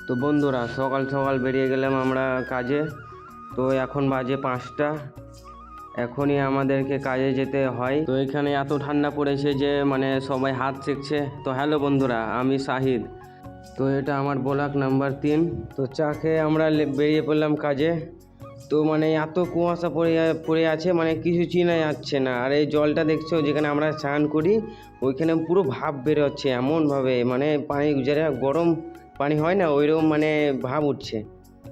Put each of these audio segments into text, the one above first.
তো বন্ধুরা সকাল সকাল বেরিয়ে গেলাম আমরা কাজে। তো এখন বাজে 5টা, এখনই আমাদেরকে কাজে যেতে হয়। তো এখানে এত ঠান্ডা পড়েছে যে মানে সবাই হাত সেঁকছে। তো হ্যালো বন্ধুরা, আমি শাহিদ। তো এটা আমার ব্লক নাম্বার 3। তো চা খেয়ে আমরা বেরিয়ে পড়লাম কাজে। তো মানে এত কুয়াশা পড়ে আছে, মানে কিছু চিনা যাচ্ছে না। আর এই জলটা দেখছো যেখানে আমরা স্নান করি, ওইখানে পুরো ভাপ বেরোচ্ছে এমনভাবে, মানে পানি যারা গরম পানি হয় না, ওইরকম মানে ভাব উঠছে।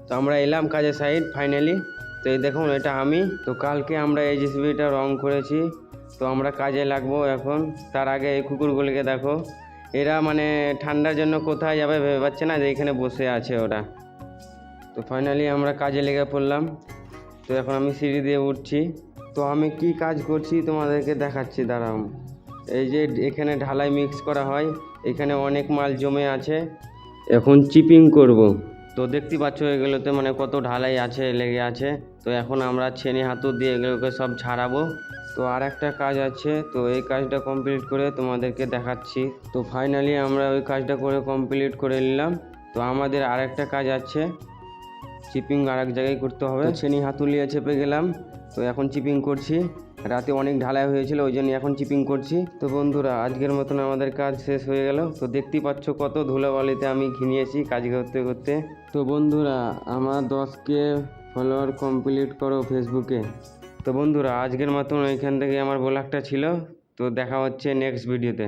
তো আমরা এলাম কাজের সাইড ফাইনালি। তো এই দেখুন, এটা আমি। তো কালকে আমরা এই জেসিবিটা রং করেছি। তো আমরা কাজে লাগবো এখন। তার আগে এই কুকুরগুলিকে দেখো, এরা মানে ঠান্ডার জন্য কোথায় যাবে ভেবে পাচ্ছে না, যে এখানে বসে আছে ওরা। তো ফাইনালি আমরা কাজে লেগে পড়লাম। তো এখন আমি সিঁড়ি দিয়ে উঠছি। তো আমি কি কাজ করছি তোমাদেরকে দেখাচ্ছি, দাঁড়াও। এই যে এখানে ঢালাই মিক্স করা হয়, এখানে অনেক মাল জমে আছে, এখন চিপিং করব। তো দেখতে পাচ্ছ এগুলোতে মানে কত ঢালাই আছে, লেগে আছে। তো এখন আমরা ছেনি হাতুড় দিয়ে এগুলোকে সব ছাড়াবো। তো আর একটা কাজ আছে, তো এই কাজটা কমপ্লিট করে তোমাদেরকে দেখাচ্ছি। তো ফাইনালি আমরা ওই কাজটা করে কমপ্লিট করে নিলাম। তো আমাদের আর একটা কাজ আছে, চিপিং আর এক জায়গায় করতে হবে। ছেনি হাতুড়িয়ে চেপে গেলাম। তো এখন চিপিং করছি। রাতে অনেক ঢালাই হয়েছিল, ওই জন্য এখন চিপিং করছি। তো বন্ধুরা আজকের মতন আমাদের কাজ শেষ হয়ে গেল। তো দেখতেই পাচ্ছ কত ধুলোবালিতে আমি ঘিমিয়েছি কাজ করতে করতে। তো বন্ধুরা আমার 10K ফলোয়ার কমপ্লিট করো ফেসবুকে। তো বন্ধুরা আজকের মতন ওইখান থেকে আমার ব্লগটা ছিল। তো দেখা হচ্ছে নেক্সট ভিডিওতে।